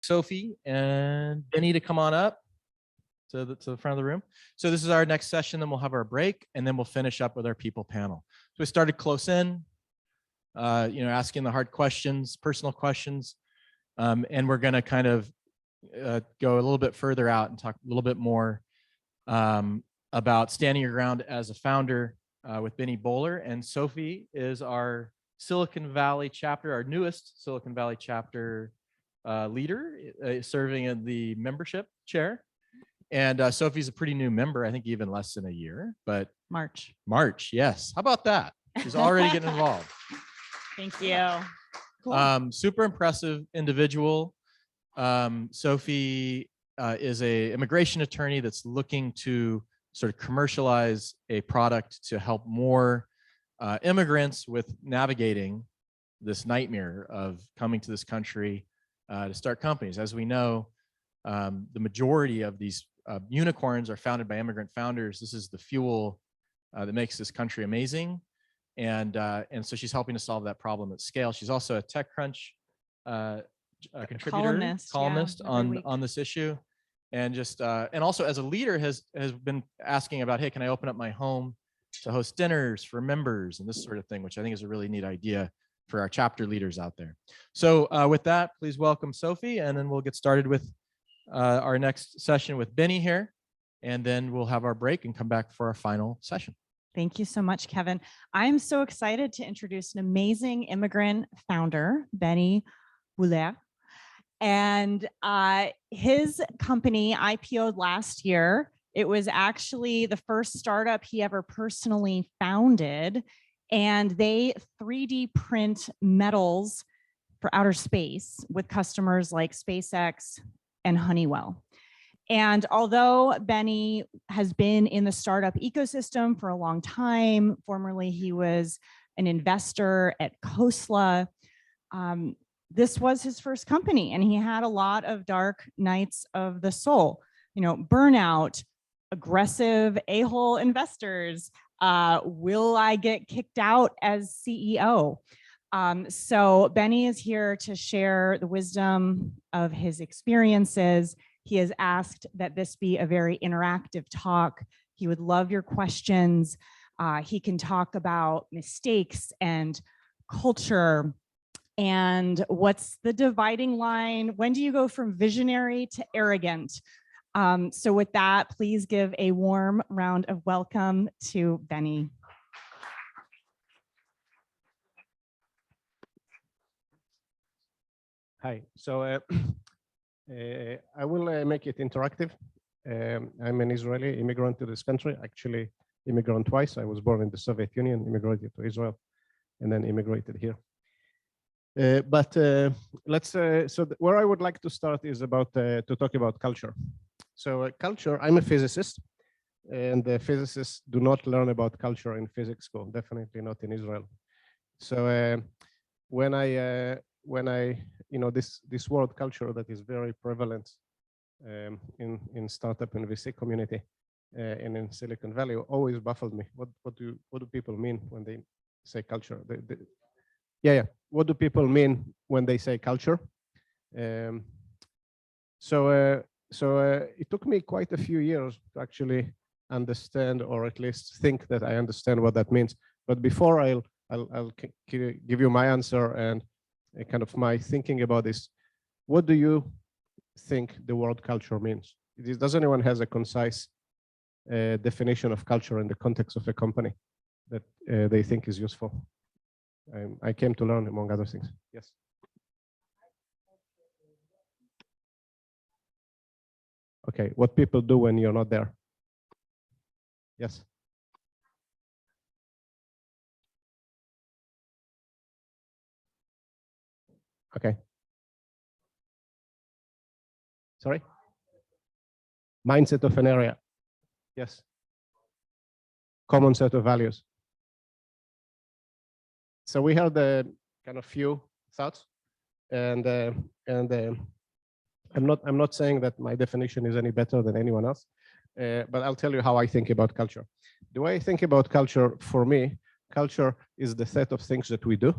Sophie and Benny to come on up to the front of the room. So this is our next session, then we'll have our break, and then we'll finish up with our people panel. So we started close in, asking the hard questions, personal questions, and we're going to kind of go a little bit further out and talk a little bit more about standing your ground as a founder with Benny Bowler. And Sophie is our Silicon Valley chapter, our newest Silicon Valley chapter leader, serving in the membership chair. And Sophie's a pretty new member, I think even less than a year, but March, yes. How about that? She's already getting involved. Thank you. Cool. Super impressive individual. Sophie is a immigration attorney that's looking to sort of commercialize a product to help more immigrants with navigating this nightmare of coming to this country to start companies. As we know, the majority of these unicorns are founded by immigrant founders. This is the fuel that makes this country amazing. And so she's helping to solve that problem at scale. She's also a TechCrunch contributor, columnist on this issue. And just and also as a leader has been asking about, hey, can I open up my home to host dinners for members and this sort of thing, which I think is a really neat idea for our chapter leaders out there. So with that, please welcome Sophie, and then we'll get started with our next session with Benny here, and then we'll have our break and come back for our final session. Thank you so much, Kevin. I'm so excited to introduce an amazing immigrant founder, Benny Bowler. And his company IPO'd last year. It was actually the first startup he ever personally founded. And they 3D print metals for outer space with customers like SpaceX and Honeywell. And although Benny has been in the startup ecosystem for a long time, formerly he was an investor at Khosla, this was his first company, and he had a lot of dark nights of the soul, burnout, aggressive a-hole investors, will I get kicked out as CEO? So Benny is here to share the wisdom of his experiences. He has asked that this be a very interactive talk. He would love your questions. He can talk about mistakes and culture and what's the dividing line. When do you go from visionary to arrogant? So with that, please give a warm round of welcome to Benny. Hi, so I will make it interactive. I'm an Israeli immigrant to this country, actually immigrant twice. I was born in the Soviet Union, immigrated to Israel, and then immigrated here. Where I would like to start is about to talk about culture. So culture, I'm a physicist, and the physicists do not learn about culture in physics school, definitely not in Israel. So when I this word culture that is very prevalent in startup and VC community and in Silicon Valley always baffled me. What do people mean when they say culture? What do people mean when they say culture? So it took me quite a few years to actually understand, or at least think that I understand what that means. But before I'll give you my answer and kind of my thinking about this, what do you think the word culture means? Does anyone has a concise definition of culture in the context of a company that they think is useful? I came to learn, among other things. Yes. Okay, what people do when you're not there? Yes. Okay. Sorry? Mindset of an area. Yes. Common set of values. So we had a kind of few thoughts, and I'm not saying that my definition is any better than anyone else, but I'll tell you how I think about culture. The way I think about culture, for me, culture is the set of things that we do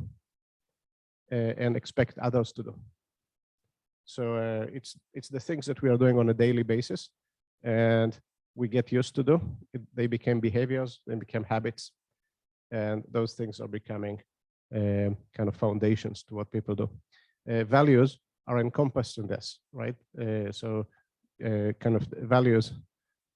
and expect others to do. So it's the things that we are doing on a daily basis, and we get used to do. They became behaviors, they became habits, and those things are becoming kind of foundations to what people do. Values are encompassed in this, right? So kind of values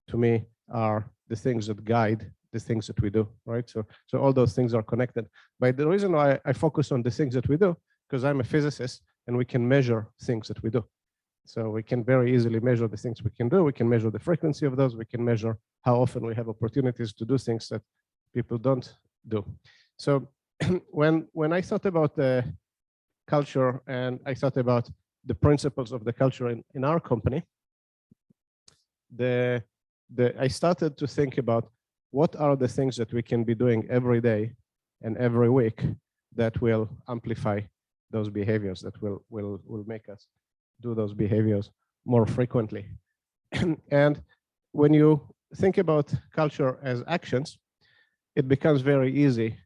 to me are the things that guide the things that we do, right? So all those things are connected. But the reason why I focus on the things that we do, because I'm a physicist and we can measure things that we do. So we can very easily measure the things we can do. We can measure the frequency of those. We can measure how often we have opportunities to do things that people don't do. So when I thought about the culture and I thought about the principles of the culture in our company, I started to think about what are the things that we can be doing every day and every week that will amplify those behaviors, that will make us do those behaviors more frequently. And when you think about culture as actions, it becomes very easy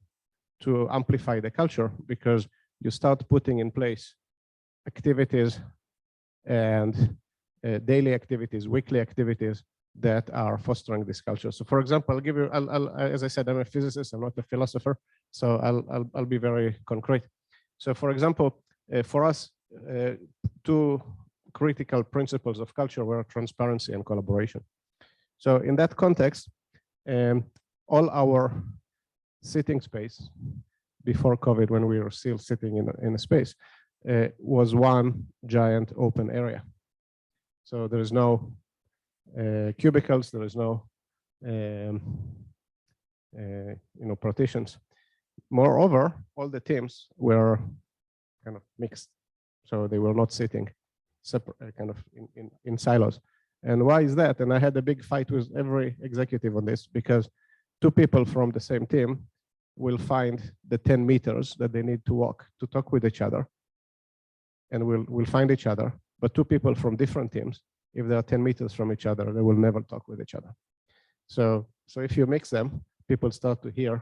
to amplify the culture because you start putting in place activities and daily activities, weekly activities that are fostering this culture. So for example, I'll give you, as I said, I'm a physicist, I'm not a philosopher, so I'll be very concrete. So for example, for us, two critical principles of culture were transparency and collaboration. So in that context, all our sitting space before COVID, when we were still sitting in a space, was one giant open area. So there is no cubicles, there is no partitions. Moreover, all the teams were kind of mixed, so they were not sitting separate, kind of in silos. And why is that? And I had a big fight with every executive on this, because two people from the same team will find the 10 meters that they need to walk to talk with each other, and will find each other. But two people from different teams, if they are 10 meters from each other, they will never talk with each other. So if you mix them, people start to hear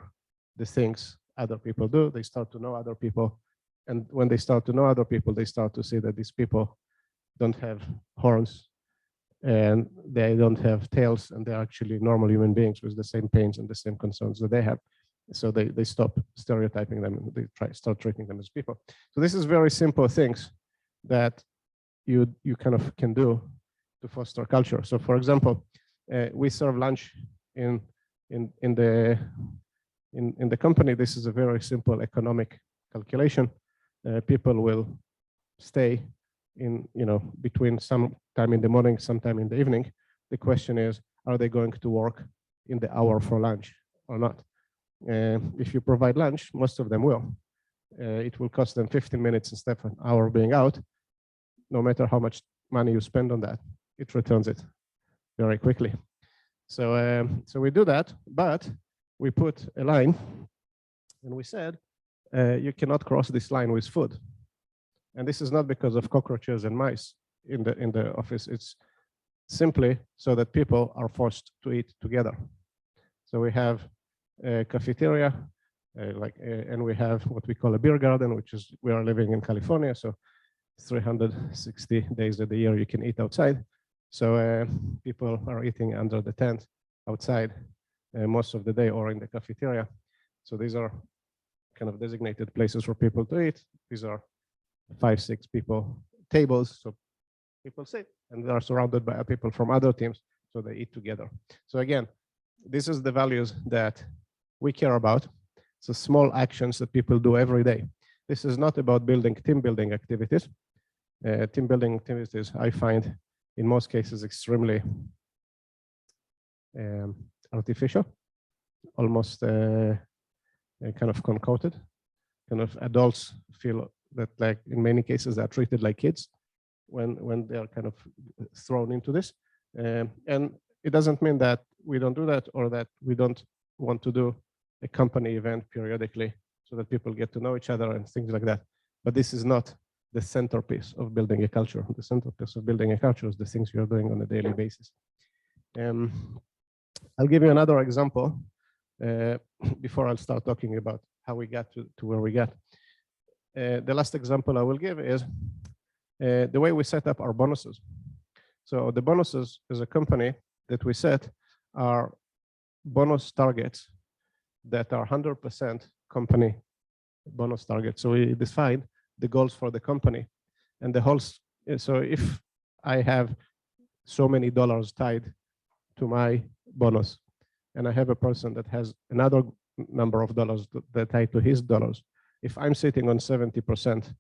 the things other people do. They start to know other people. And when they start to know other people, they start to see that these people don't have horns and they don't have tails, and they're actually normal human beings with the same pains and the same concerns that they have. So they stop stereotyping them and they start treating them as people. So this is very simple things that you kind of can do to foster culture. So for example, we serve lunch in the company. This is a very simple economic calculation. People will stay in, between some time in the morning, sometime in the evening. The question is, are they going to work in the hour for lunch or not? If you provide lunch, most of them will. It will cost them 15 minutes instead of an hour being out. No matter how much money you spend on that, it returns it very quickly. So we do that, but we put a line, and we said, you cannot cross this line with food. And this is not because of cockroaches and mice in the office. It's simply so that people are forced to eat together. So we have a cafeteria, and we have what we call a beer garden, which is, we are living in California, so 360 days of the year you can eat outside. So people are eating under the tent outside most of the day, or in the cafeteria. So these are kind of designated places for people to eat. These are 5-6 people tables, so people sit, and they are surrounded by people from other teams, so they eat together. So again, this is the values that we care about. So small actions that people do every day. This is not about building team building activities. Team building activities, I find in most cases extremely artificial, almost kind of concocted. Kind of adults feel that, like, in many cases they're treated like kids when they're kind of thrown into this. And it doesn't mean that we don't do that, or that we don't want to do a company event periodically so that people get to know each other and things like that. But this is not the centerpiece of building a culture. The centerpiece of building a culture is the things you're doing on a daily basis. I'll give you another example before I'll start talking about how we got to where we got. The last example I will give is the way we set up our bonuses. So the bonuses as a company that we set are bonus targets that are 100% company bonus targets. So we define the goals for the company and the whole. So if I have so many dollars tied to my bonus, and I have a person that has another number of dollars that tied to his dollars, if I'm sitting on 70%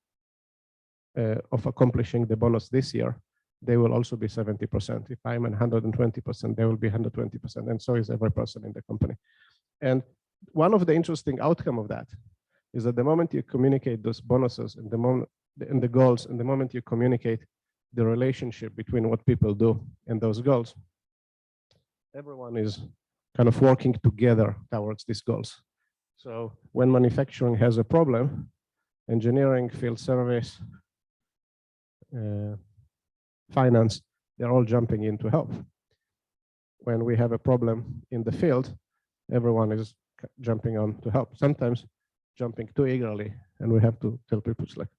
of accomplishing the bonus this year, they will also be 70%. If I'm at 120%, they will be 120%, and so is every person in the company. And one of the interesting outcome of that is that the moment you communicate those bonuses and the moment and the goals, and the moment you communicate the relationship between what people do and those goals, everyone is kind of working together towards these goals. So when manufacturing has a problem, engineering, field service, finance, they're all jumping in to help. When we have a problem in the field, everyone is jumping on to help. Sometimes jumping too eagerly, and we have to tell people, it's like,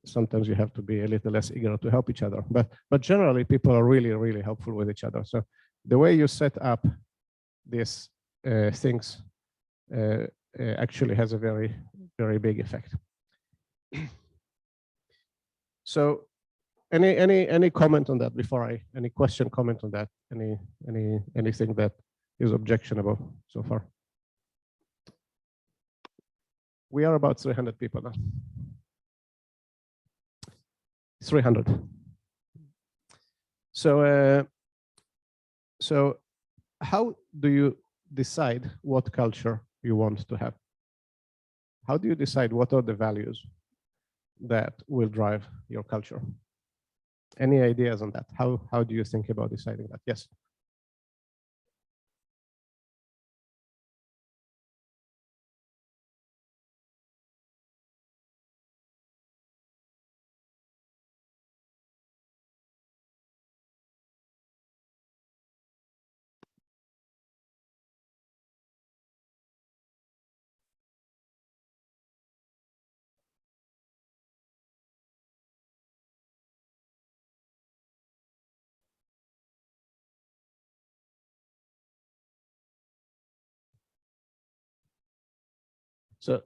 sometimes you have to be a little less eager to help each other. But generally, people are really, really helpful with each other. So the way you set up these things actually has a very, very big effect. So any comment on that before any question, comment on that, anything that is objectionable so far? We are about 300 people now. 300. So so how do you decide what culture you want to have? How do you decide what are the values that will drive your culture? Any ideas on that? How do you think about deciding that? Yes.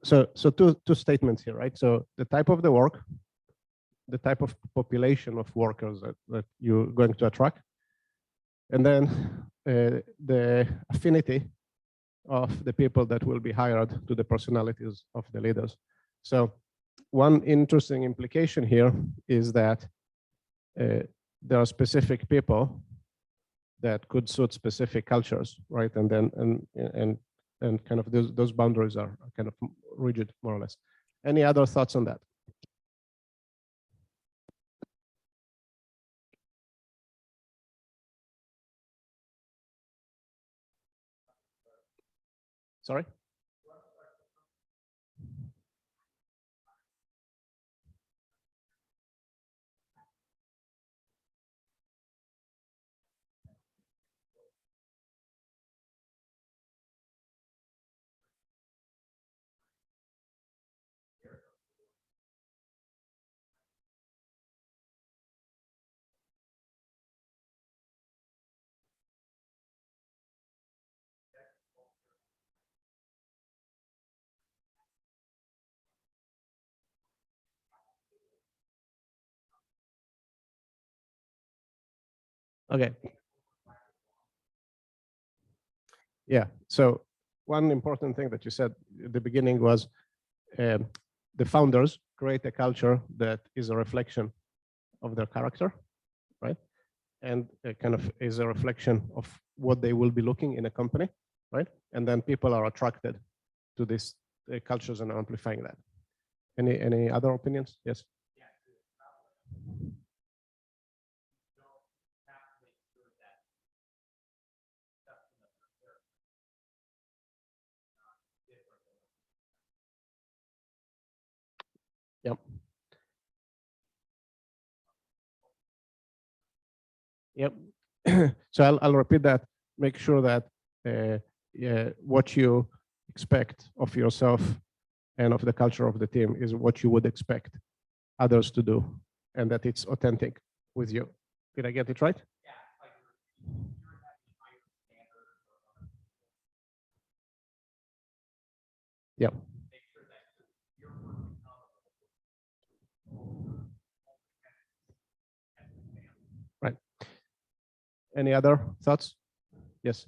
So two statements here, right? So the type of the work, the type of population of workers that you're going to attract, and then the affinity of the people that will be hired to the personalities of the leaders. So one interesting implication here is that there are specific people that could suit specific cultures, right? And then and kind of those boundaries are kind of rigid, more or less. Any other thoughts on that? Sorry? Okay. Yeah. So one important thing that you said at the beginning was the founders create a culture that is a reflection of their character, right? And kind of is a reflection of what they will be looking in a company, right? And then people are attracted to this cultures and amplifying that. Any other opinions? Yes. Yep. Yep. So I'll repeat that. Make sure that what you expect of yourself and of the culture of the team is what you would expect others to do and that it's authentic with you. Did I get it right? Yeah. Right. Any other thoughts? Yes.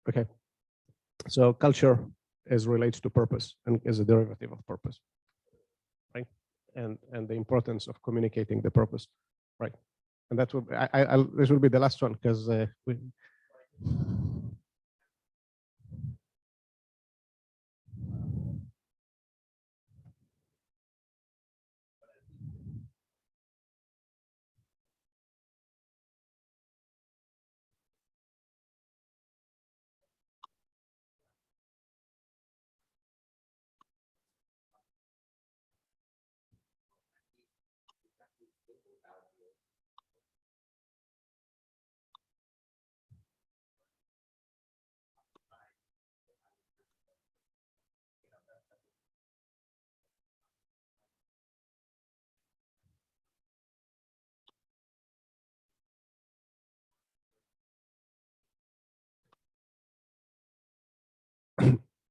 Okay. So culture is related to purpose and is a derivative of purpose, right? And the importance of communicating the purpose, right? And that will this will be the last one because we.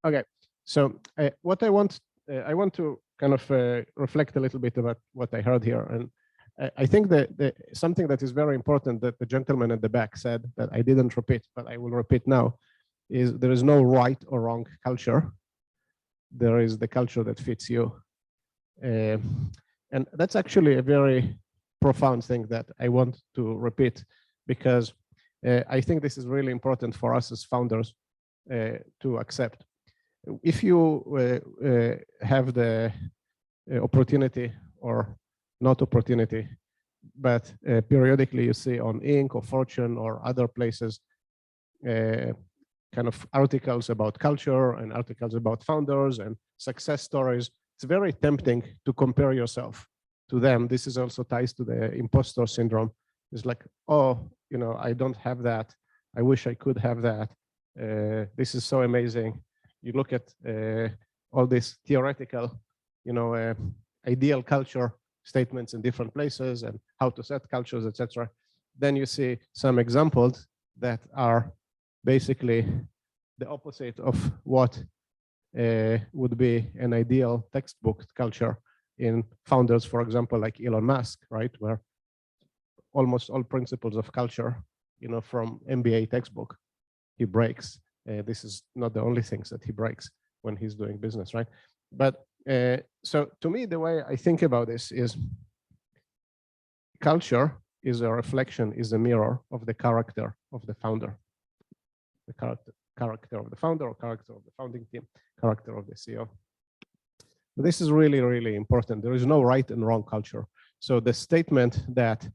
Okay, so what I want to kind of reflect a little bit about what I heard here, and I think that something that is very important that the gentleman at the back said that I didn't repeat, but I will repeat now, is there is no right or wrong culture. There is the culture that fits you, and that's actually a very profound thing that I want to repeat, because I think this is really important for us as founders to accept. If you have the opportunity or not opportunity, but periodically you see on Inc. or Fortune or other places kind of articles about culture and articles about founders and success stories, it's very tempting to compare yourself to them. This is also ties to the imposter syndrome. It's like, oh, you know, I don't have that. I wish I could have that. This is so amazing. You look at all these theoretical, you know, ideal culture statements in different places and how to set cultures, etc. Then you see some examples that are basically the opposite of what would be an ideal textbook culture in founders, for example, like Elon Musk, right? Where almost all principles of culture, you know, from MBA textbook, he breaks. This is not the only things that he breaks when he's doing business, right? But so to me, the way I think about this is culture is a reflection, is a mirror of the character of the founder. The character of the founder or character of the founding team, character of the CEO. But this is really, really important. There is no right and wrong culture. So the statement that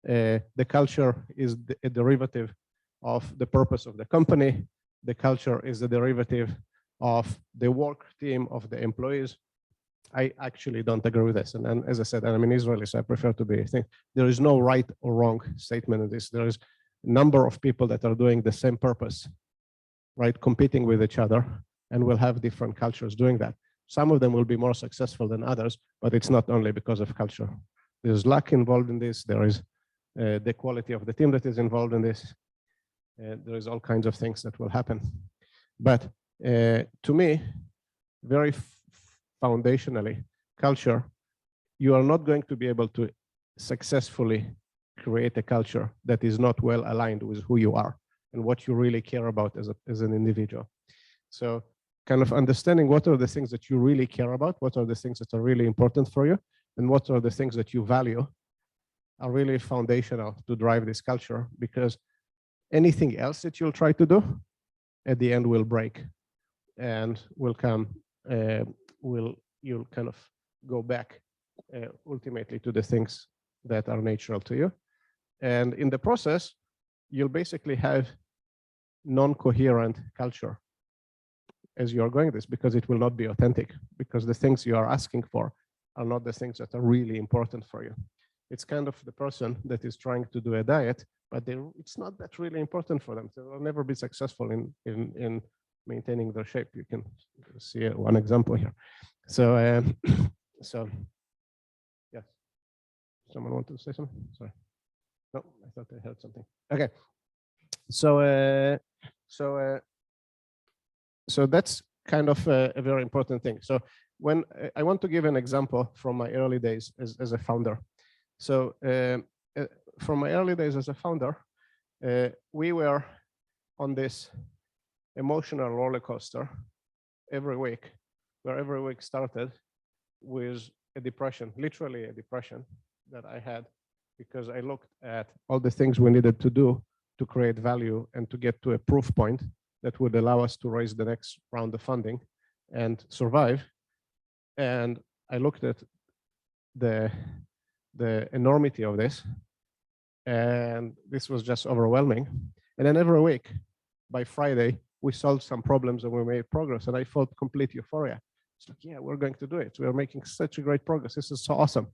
the culture is a derivative of the purpose of the company, the culture is a derivative of the work team of the employees, I actually don't agree with this. And as I said, I'm an Israeli, so I prefer to be. I think there is no right or wrong statement in this. There is a number of people that are doing the same purpose, right, competing with each other, and will have different cultures doing that. Some of them will be more successful than others, but it's not only because of culture. There's luck involved in this. There is the quality of the team that is involved in this. There is all kinds of things that will happen. But to me, very foundationally, culture, you are not going to be able to successfully create a culture that is not well aligned with who you are and what you really care about as an individual. So kind of understanding what are the things that you really care about, what are the things that are really important for you, and what are the things that you value are really foundational to drive this culture, because anything else that you'll try to do at the end will break and will come, you'll kind of go back ultimately to the things that are natural to you. And in the process, you'll basically have non-coherent culture as you are going this, because it will not be authentic, because the things you are asking for are not the things that are really important for you. It's kind of the person that is trying to do a diet, but it's not that really important for them. So they'll never be successful in maintaining their shape. You can see one example here. So, so yes, someone want to say something? Sorry. No, I thought I heard something. Okay. So, so that's kind of a very important thing. So when I want to give an example from my early days as a founder. So from my early days as a founder, we were on this emotional roller coaster every week, where every week started with a depression, literally a depression that I had, because I looked at all the things we needed to do to create value and to get to a proof point that would allow us to raise the next round of funding and survive. And I looked at the enormity of this, and this was just overwhelming. And then every week, by Friday, we solved some problems and we made progress, and I felt complete euphoria. It's like, yeah, we're going to do it. We are making such a great progress. This is so awesome.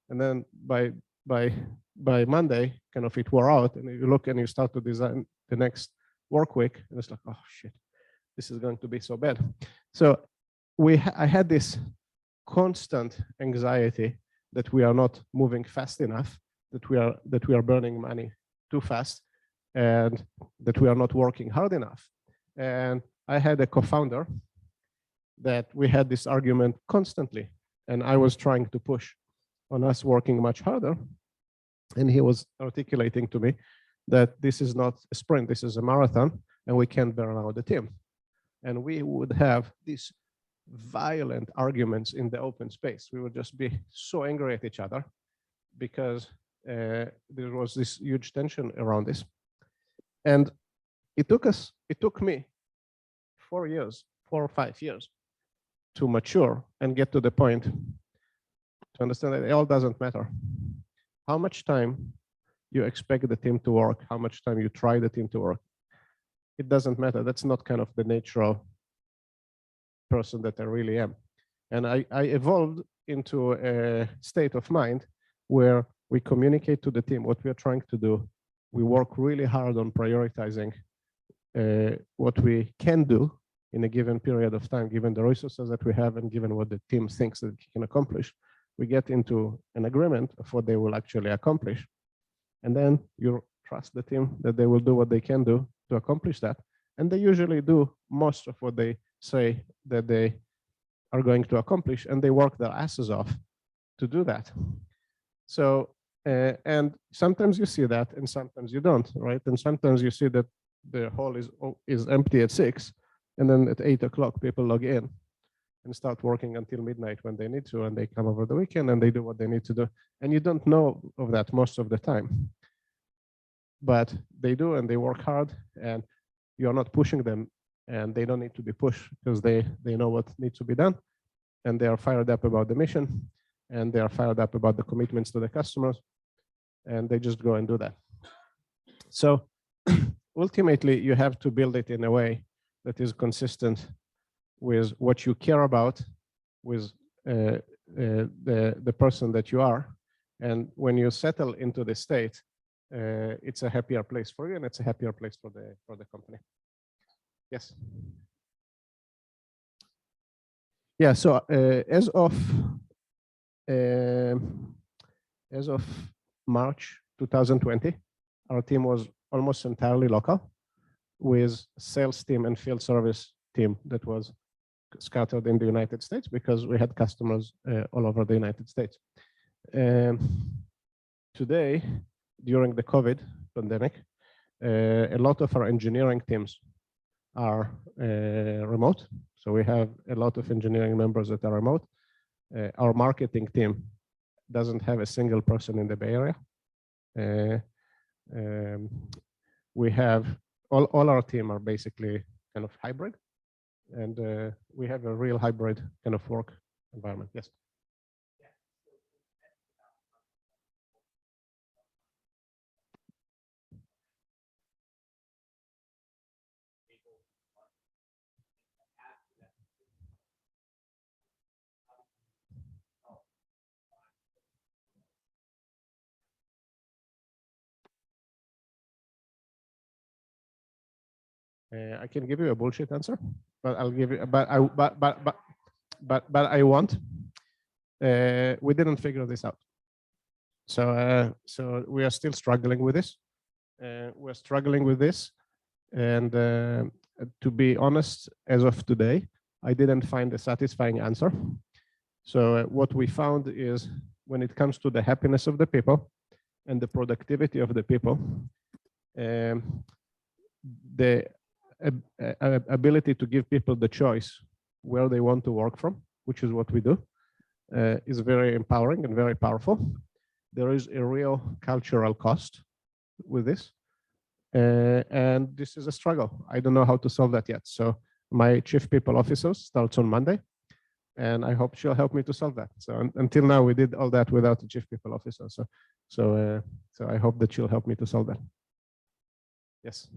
And then by Monday, kind of it wore out, and you look and you start to design the next work week, and it's like, oh shit, this is going to be so bad. So I had this constant anxiety that we are not moving fast enough, that we are burning money too fast, and that we are not working hard enough. And I had a co-founder that we had this argument constantly, and I was trying to push on us working much harder, and he was articulating to me that this is not a sprint, this is a marathon, and we can't burn out the team. And we would have these violent arguments in the open space. We would just be so angry at each other because there was this huge tension around this. And it took me 4 or 5 years to mature and get to the point to understand that it all doesn't matter. How much time you expect the team to work, how much time you try the team to work, it doesn't matter. That's not kind of the natural person that I really am. And I evolved into a state of mind where we communicate to the team what we are trying to do. We work really hard on prioritizing what we can do in a given period of time, given the resources that we have and given what the team thinks that it can accomplish. We get into an agreement of what they will actually accomplish. And then you trust the team that they will do what they can do to accomplish that. And they usually do most of what they say that they are going to accomplish, and they work their asses off to do that. So, and sometimes you see that and sometimes you don't, right? And sometimes you see that the hall is empty at 6, and then at 8 o'clock people log in and start working until midnight when they need to, and they come over the weekend and they do what they need to do. And you don't know of that most of the time, but they do, and they work hard, and you're not pushing them, and they don't need to be pushed because they know what needs to be done, and they are fired up about the mission, and they are fired up about the commitments to the customers, and they just go and do that. So ultimately, you have to build it in a way that is consistent with what you care about, with the person that you are. And when you settle into this state, it's a happier place for you, and it's a happier place for the company. Yes. Yeah. So as of March 2020, our team was almost entirely local, with sales team and field service team that was scattered in the United States because we had customers all over the United States. Today, during the COVID pandemic, a lot of our engineering teams are remote. So we have a lot of engineering members that are remote. Our marketing team doesn't have a single person in the Bay Area. We have all our team are basically kind of hybrid, and we have a real hybrid kind of work environment. Yes. I can give you a bullshit answer, but I'll give you. But I won't. We didn't figure this out. So we are still struggling with this. We're struggling with this, and to be honest, as of today, I didn't find a satisfying answer. So what we found is, when it comes to the happiness of the people and the productivity of the people, the ability to give people the choice where they want to work from, which is what we do, is very empowering and very powerful. There is a real cultural cost with this, and this is a struggle. I don't know how to solve that yet. So my chief people officer starts on Monday, and I hope she'll help me to solve that. So until now, we did all that without a chief people officer. So I hope that she'll help me to solve that. Yes.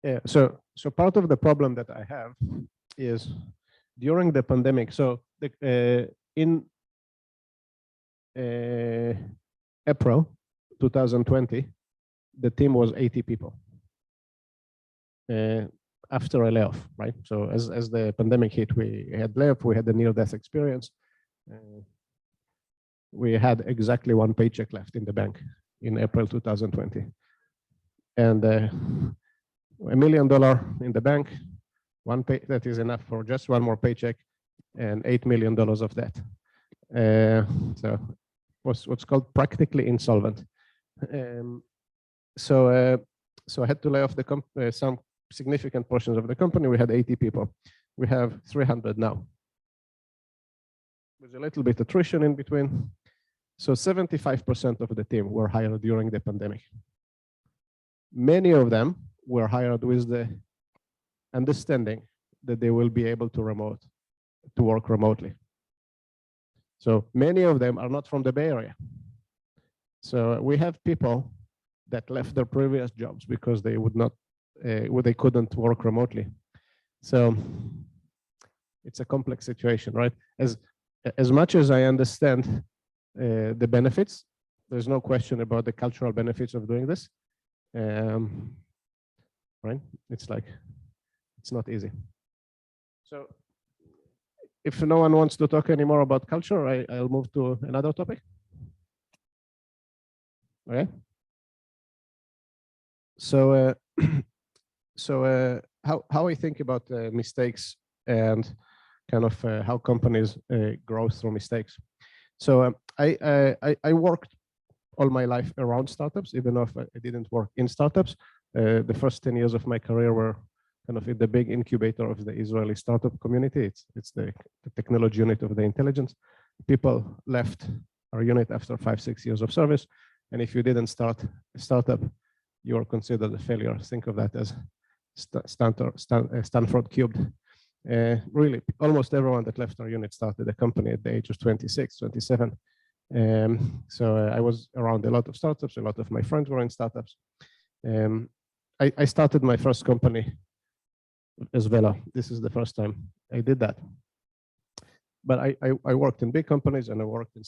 Yeah, so part of the problem that I have is during the pandemic. So in April 2020, the team was 80 people after a layoff, right? So as the pandemic hit, we had layoff, we had the near-death experience. We had exactly one paycheck left in the bank in April 2020. And $1 million in the bank, that is enough for just one more paycheck, and $8 million of debt. So what's called practically insolvent. So I had to lay off some significant portions of the company. We had 80 people. We have 300 now. With a little bit attrition in between. So 75% of the team were hired during the pandemic. Many of them were hired with the understanding that they will be able to work remotely. So many of them are not from the Bay Area. So we have people that left their previous jobs because they they couldn't work remotely. So it's a complex situation, right? As much as I understand the benefits, there's no question about the cultural benefits of doing this. Right? It's not easy. So if no one wants to talk anymore about culture, I'll move to another topic. Okay. So how I think about mistakes and kind of how companies grow through mistakes. So I worked all my life around startups, even if I didn't work in startups. The first 10 years of my career were kind of in the big incubator of the Israeli startup community. It's the technology unit of the intelligence. People left our unit after 5-6 years of service. And if you didn't start a startup, you are considered a failure. Think of that as Stanford cubed. Really, almost everyone that left our unit started a company at the age of 26, 27. So I was around a lot of startups. A lot of my friends were in startups. I started my first company as Vela. This is the first time I did that. But I worked in big companies, and I worked in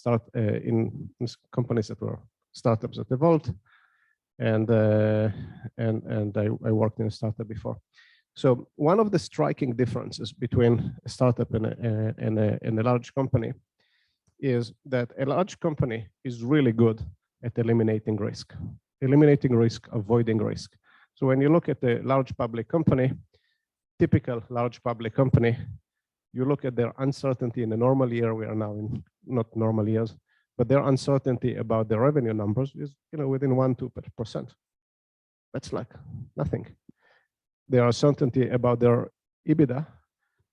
companies that were startups that evolved, and I worked in a startup before. So one of the striking differences between a startup and a large company is that a large company is really good at eliminating risk, avoiding risk. So when you look at a large public company, typical large public company you look at their uncertainty in a normal year, we are now in not normal years, but their uncertainty about their revenue numbers is, within 1-2%. That's like nothing. Their uncertainty about their EBITDA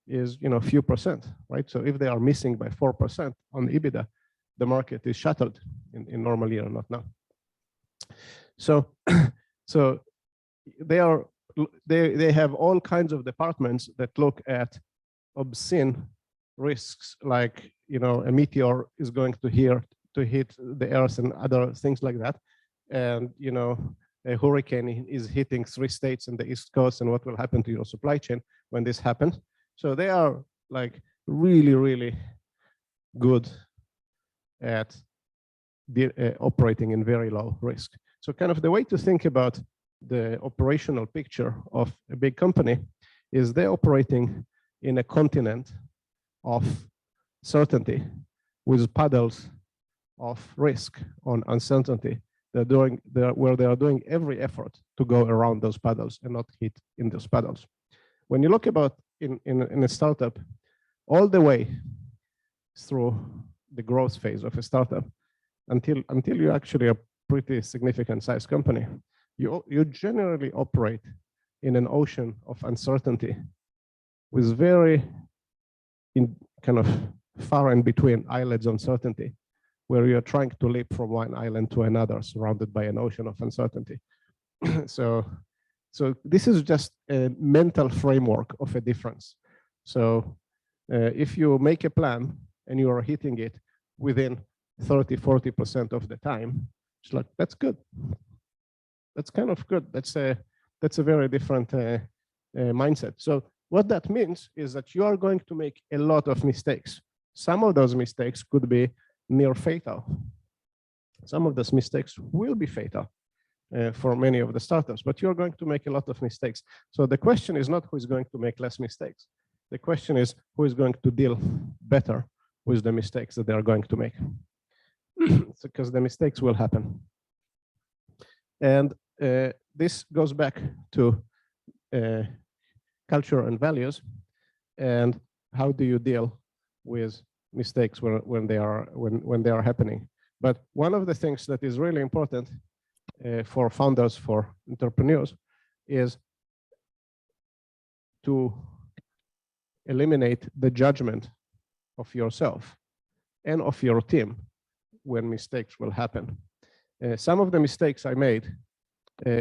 is, few percent, right? So if they are missing by 4% on EBITDA, the market is shattered in normal year, not now. So, so they have all kinds of departments that look at obscene risks, like a meteor is going to hit the earth and other things like that, and a hurricane is hitting 3 states in the East Coast, and what will happen to your supply chain when this happens. So they are like really, really good at operating in very low risk. So kind of the way to think about the operational picture of a big company is they're operating in a continent of certainty with paddles of risk on uncertainty. Where they are doing every effort to go around those paddles and not hit in those paddles. When you look about in a startup, all the way through the growth phase of a startup, until you actually a pretty significant size company, you generally operate in an ocean of uncertainty with very kind of far in between islands of uncertainty, where you're trying to leap from one island to another, surrounded by an ocean of uncertainty. So this is just a mental framework of a difference. So if you make a plan and you are hitting it within 30-40% of the time, it's like, that's good. That's kind of good. That's a very different mindset. So what that means is that you are going to make a lot of mistakes. Some of those mistakes could be near fatal. Some of those mistakes will be fatal for many of the startups, but you're going to make a lot of mistakes. So the question is not who is going to make less mistakes. The question is who is going to deal better with the mistakes that they are going to make. Because the mistakes will happen. And this goes back to culture and values, and how do you deal with mistakes when they are happening. But one of the things that is really important for founders, for entrepreneurs, is to eliminate the judgment of yourself and of your team when mistakes will happen. Some of the mistakes I made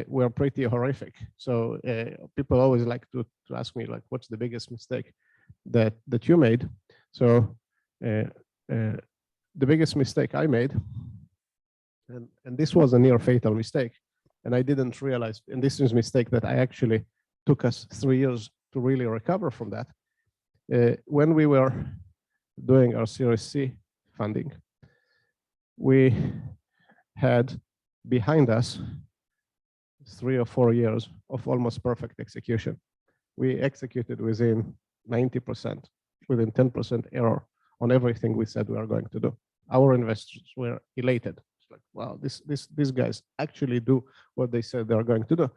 were pretty horrific. So people always like to ask me, like, what's the biggest mistake that you made? So the biggest mistake I made, and this was a near fatal mistake, and I didn't realize, and this is a mistake that I actually took us 3 years to really recover from that. When we were doing our Series C funding, we had behind us 3 or 4 years of almost perfect execution. We executed within 90%, within 10% error on everything we said we are going to do. Our investors were elated. It's like, wow, these guys actually do what they said they are going to do.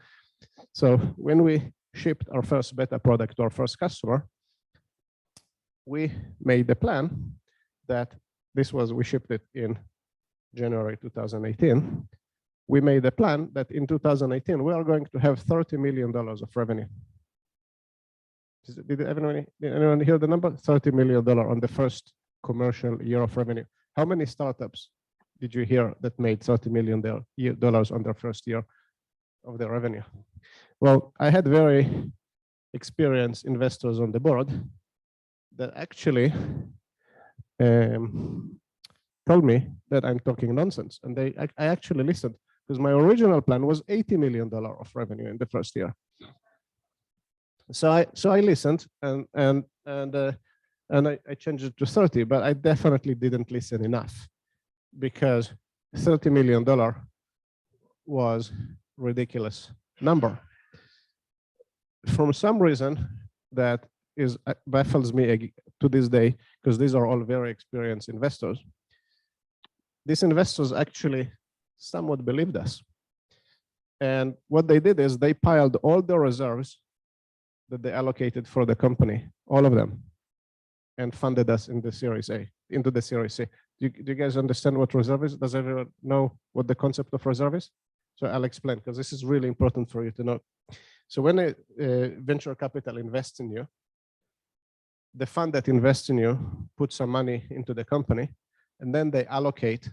So when we shipped our first beta product to our first customer, we made the plan that we shipped it in January 2018. We made a plan that in 2018, we are going to have $30 million of revenue. Did anyone hear the number? $30 million on the first commercial year of revenue. How many startups did you hear that made $30 million on their first year of their revenue? Well, I had very experienced investors on the board that actually told me that I'm talking nonsense. And I actually listened, because my original plan was $80 million of revenue in the first year. So I listened, and I changed it to 30, but I definitely didn't listen enough, because $30 million was a ridiculous number. For some reason that baffles me to this day, because these are all very experienced investors, these investors actually somewhat believed us. And what they did is they piled all the reserves that they allocated for the company, all of them, and funded us in the Series A, into the Series C. Do you guys understand what reserve is? Does everyone know what the concept of reserve is? So I'll explain, because this is really important for you to know. So when a venture capital invests in you, the fund that invests in you puts some money into the company, and then they allocate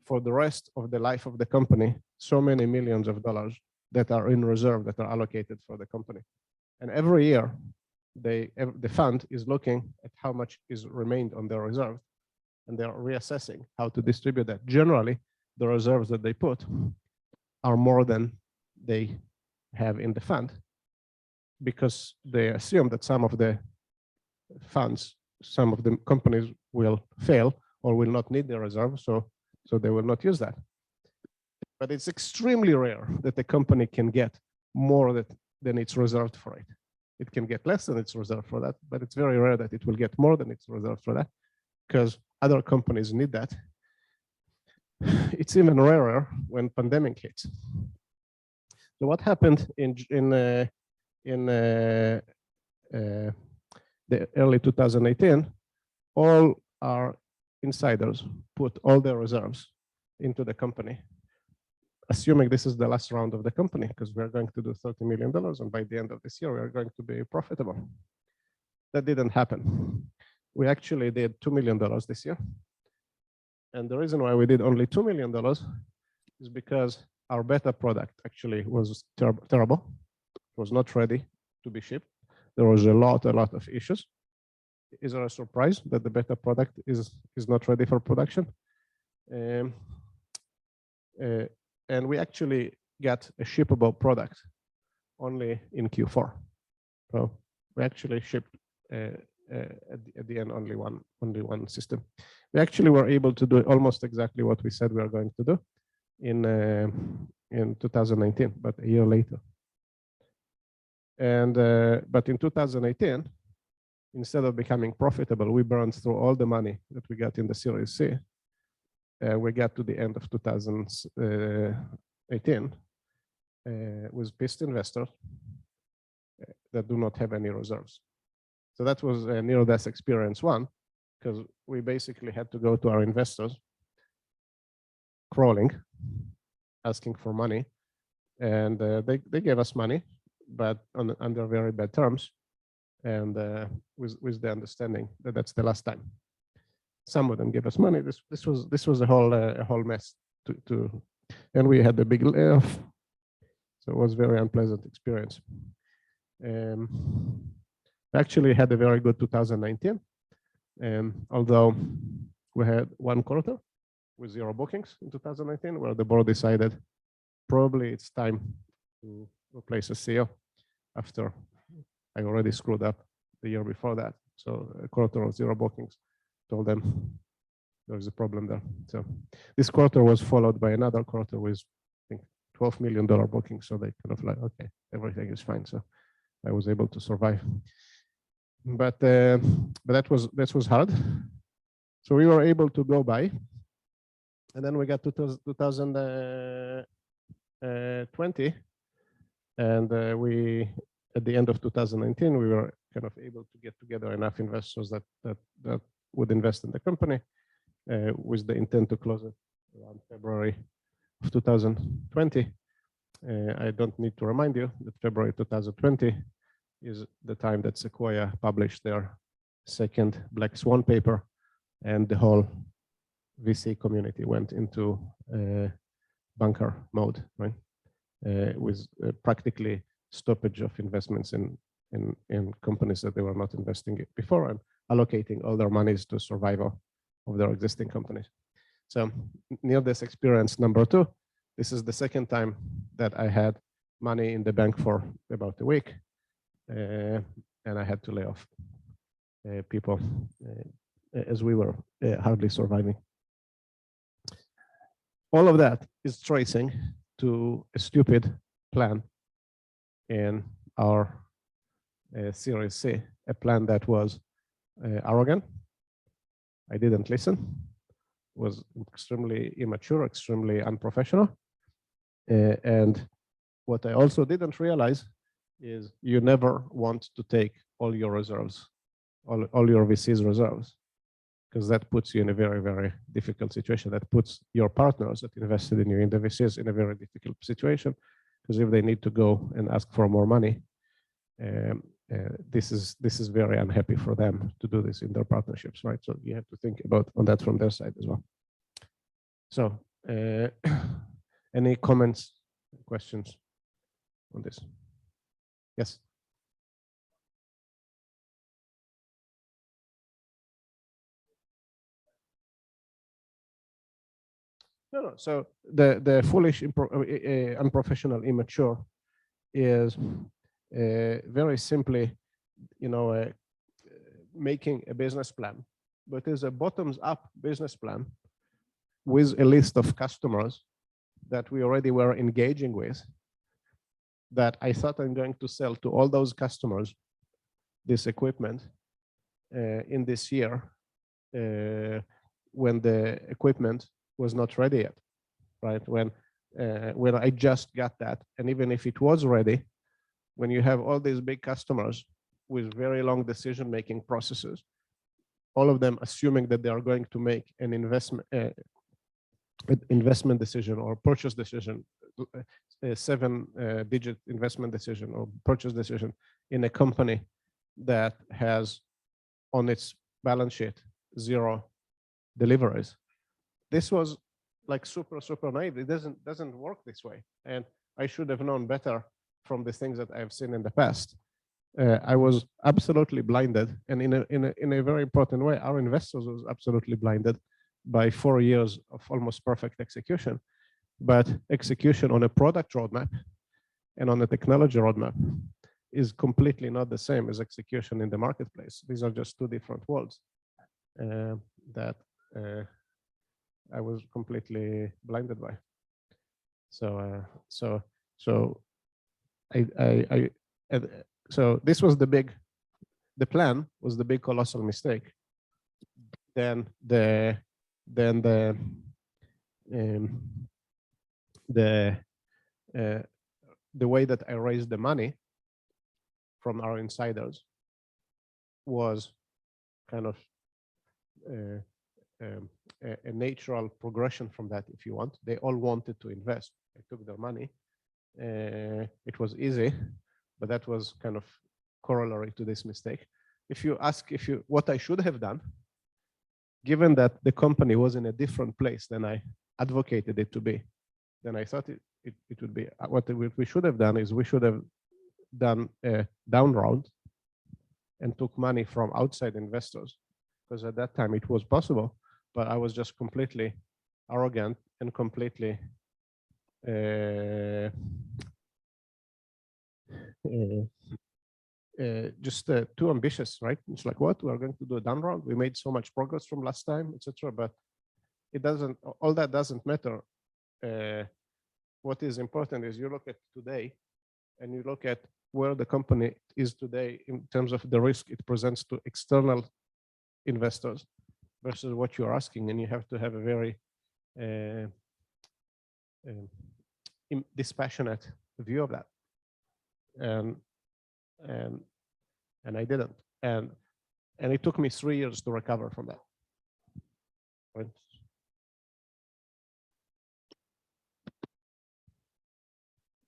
for the rest of the life of the company so many millions of dollars that are in reserve, that are allocated for the company. And every year, the fund is looking at how much is remained on their reserve, and they're reassessing how to distribute that. Generally, the reserves that they put are more than they have in the fund, because they assume that some of the funds, some of the companies will fail or will not need the reserve, so they will not use that. But it's extremely rare that the company can get more than it's reserved for it. It can get less than it's reserved for that, but it's very rare that it will get more than it's reserved for that, because other companies need that. It's even rarer when pandemic hits. So what happened in the early 2018? All our insiders put all their reserves into the company, assuming this is the last round of the company, because we're going to do $30 million, and by the end of this year, we are going to be profitable. That didn't happen. We actually did $2 million this year. And the reason why we did only $2 million is because our beta product actually was terrible. It was not ready to be shipped. There was a lot of issues. Is there a surprise that the beta product is not ready for production? And we actually got a shippable product only in Q4. So we actually shipped at the end only one system. We actually were able to do almost exactly what we said we are going to do in 2019, but a year later. And but in 2018, instead of becoming profitable, we burned through all the money that we got in the Series C. We got to the end of 2018 with pissed investors that do not have any reserves. So that was a near-death experience one, because we basically had to go to our investors, crawling, asking for money, and they gave us money, but under very bad terms, and with the understanding that that's the last time. Some of them gave us money. This was a whole mess and we had a big layoff, so it was a very unpleasant experience. Actually had a very good 2019, although we had one quarter with 0 bookings in 2019, where the board decided probably it's time to replace a CEO after I already screwed up the year before that. So a quarter of 0 bookings. Told them there's a problem there. So this quarter was followed by another quarter with, I think, $12 million bookings. So they kind of like, okay, everything is fine. So I was able to survive. But that was hard. So we were able to go by, and then we got to 2020, and we at the end of 2019 we were kind of able to get together enough investors that would invest in the company, with the intent to close it around February of 2020. I don't need to remind you that February 2020 is the time that Sequoia published their second Black Swan paper, and the whole VC community went into bunker mode, right? With practically stoppage of investments in companies that they were not investing in before, and allocating all their monies to survival of their existing companies. So near this experience number 2, this is the second time that I had money in the bank for about a week. And I had to lay off people as we were hardly surviving. All of that is tracing to a stupid plan in our Series C, a plan that was arrogant. I didn't listen, was extremely immature, extremely unprofessional. And what I also didn't realize is you never want to take all your reserves all your VC's reserves, because that puts you in a very, very difficult situation. That puts your partners that invested in you in the VCs in a very difficult situation, because if they need to go and ask for more money, this is very unhappy for them to do this in their partnerships, right? So you have to think about on that from their side as well. So any comments, questions on this? Yes. No. So the foolish, unprofessional, immature is very simply, making a business plan, but it's a bottoms-up business plan with a list of customers that we already were engaging with, that I thought I'm going to sell to all those customers this equipment in this year, when the equipment was not ready yet, right? When I just got that, and even if it was ready, when you have all these big customers with very long decision-making processes, all of them assuming that they are going to make an investment decision or purchase decision, a 7-digit investment decision or purchase decision in a company that has on its balance sheet 0 deliveries. This was like super naive. It doesn't work this way, and I should have known better from the things that I've seen in the past. I was absolutely blinded, and in a very important way, our investors was absolutely blinded by 4 years of almost perfect execution. But execution on a product roadmap and on a technology roadmap is completely not the same as execution in the marketplace. These are just 2 different worlds that I was completely blinded by. So this was the plan was the big colossal mistake. Then the way that I raised the money from our insiders was kind of a natural progression from that, if you want. They all wanted to invest. I took their money. It was easy, but that was kind of corollary to this mistake. If you ask what I should have done, given that the company was in a different place than I advocated it to be, then I thought it would be. What we should have done is we should have done a down round and took money from outside investors, because at that time it was possible, but I was just completely arrogant and completely just too ambitious, right? It's like, what, we're going to do a down round? We made so much progress from last time, etc. But it doesn't. All that doesn't matter. What is important is you look at today, and you look at where the company is today in terms of the risk it presents to external investors versus what you're asking, and you have to have a very dispassionate view of that. And I didn't, and it took me 3 years to recover from that. Right?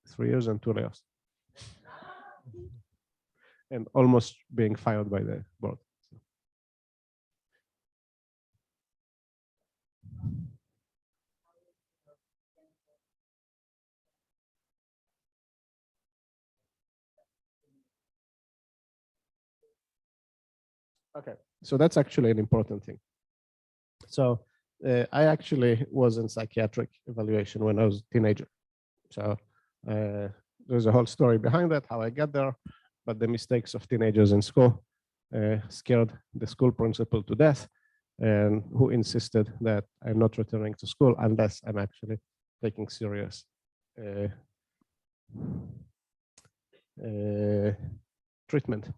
3 years and 2 layoffs, and almost being fired by the board. Okay, so that's actually an important thing. So I actually was in psychiatric evaluation when I was a teenager. So there's a whole story behind that, how I got there, but the mistakes of teenagers in school scared the school principal to death, and who insisted that I'm not returning to school unless I'm actually taking serious treatment,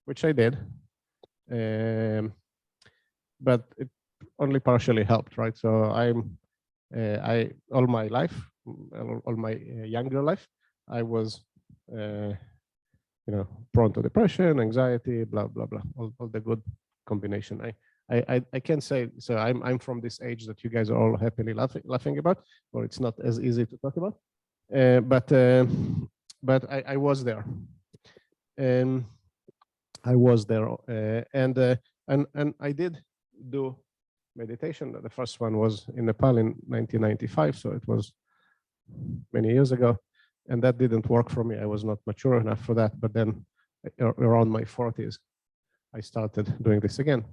which I did. But it only partially helped, right? So I all my life, all my younger life, I was, prone to depression, anxiety, blah, blah, blah, all the good combination. I can say, so I'm from this age that you guys are all happily laughing about, or it's not as easy to talk about. But I was there. I was there, and I did do meditation. The first one was in Nepal in 1995, so it was many years ago, and that didn't work for me. I was not mature enough for that. But then, around my 40s, I started doing this again.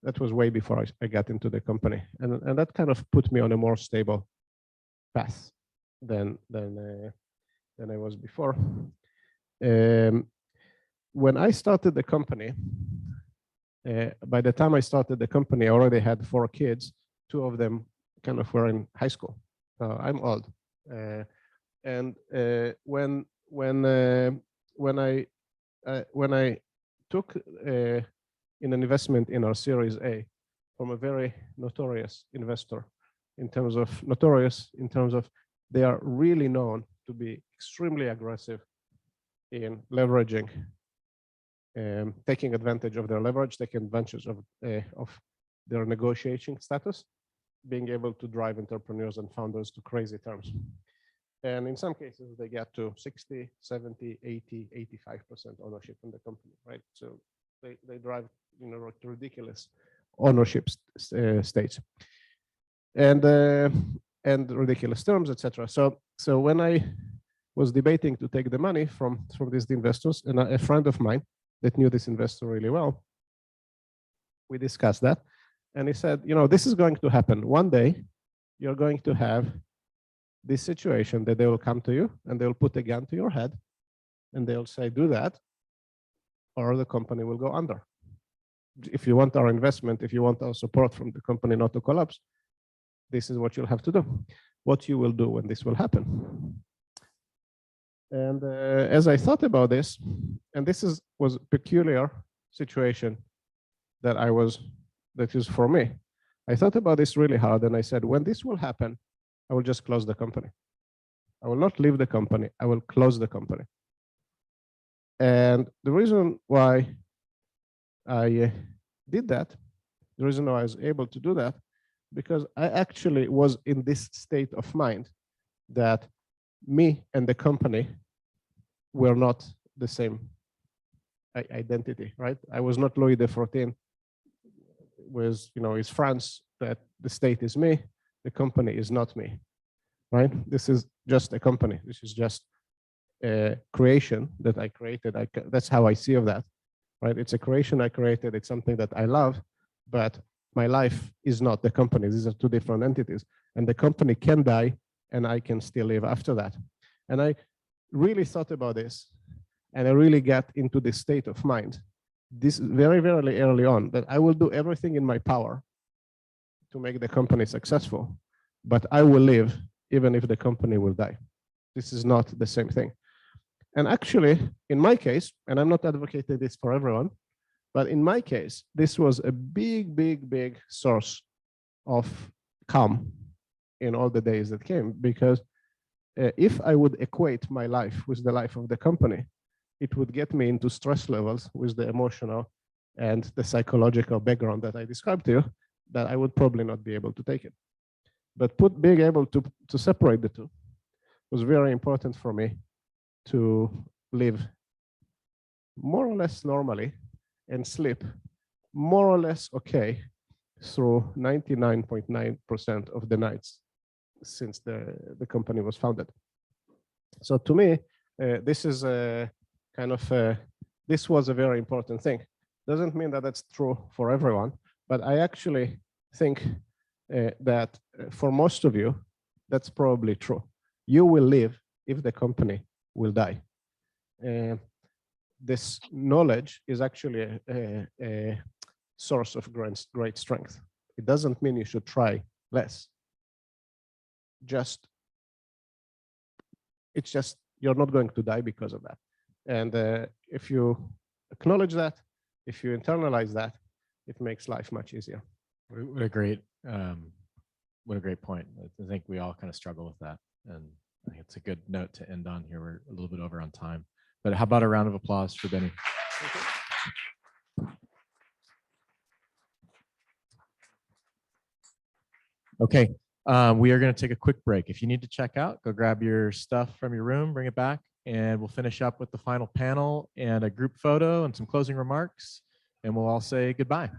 That was way before I got into the company, and that kind of put me on a more stable path than I was before. When I started the company, by the time I started the company, I already had 4 kids. 2 of them kind of were in high school. I'm old, and when I took in an investment in our Series A from a very notorious investor, in terms of they are really known to be extremely aggressive in leveraging, taking advantage of their leverage, taking advantage of their negotiating status, being able to drive entrepreneurs and founders to crazy terms. And in some cases, they get to 60, 70, 80, 85% ownership in the company, right? So they drive, ridiculous ownership states and ridiculous terms, etc. So when I was debating to take the money from these investors, and a friend of mine that knew this investor really well, we discussed that, and he said, this is going to happen. One day, you're going to have this situation that they will come to you and they'll put a gun to your head and they'll say, do that, or the company will go under. If you want our investment, if you want our support from the company not to collapse, this is what you'll have to do. What you will do when this will happen. And as I thought about this, and this was a peculiar situation that is for me. I thought about this really hard, and I said, when this will happen, I will just close the company. I will not leave the company. I will close the company. And the reason why I did that, the reason why I was able to do that, because I actually was in this state of mind that me and the company were not the same identity, right? I was not Louis XIV with, his France, that the state is me, the company is not me, right? This is just a company. This is just a creation that I created. That's how I see of that, right? It's a creation I created. It's something that I love, but my life is not the company. These are 2 different entities, and the company can die and I can still live after that. And I really thought about this, and I really got into this state of mind, this very, very early on, that I will do everything in my power to make the company successful, but I will live even if the company will die. This is not the same thing. And actually, in my case, and I'm not advocating this for everyone, but in my case, this was a big, big, big source of calm in all the days that came, because if I would equate my life with the life of the company, it would get me into stress levels with the emotional and the psychological background that I described to you, that I would probably not be able to take it. But being able to separate the 2 was very important for me to live more or less normally and sleep more or less okay through 99.9% of the nights since the company was founded. So to me, this is a kind of this was a very important thing. Doesn't mean that that's true for everyone, but I actually think that for most of you, that's probably true. You will live if the company will die. This knowledge is actually a source of great strength. It doesn't mean you should try less. It's just you're not going to die because of that. And if you acknowledge that, if you internalize that, it makes life much easier. What a great point. I think we all kind of struggle with that, and I think it's a good note to end on here. We're a little bit over on time. But how about a round of applause for Benny? Okay, we are going to take a quick break. If you need to check out, go grab your stuff from your room, bring it back, and we'll finish up with the final panel and a group photo and some closing remarks, and we'll all say goodbye.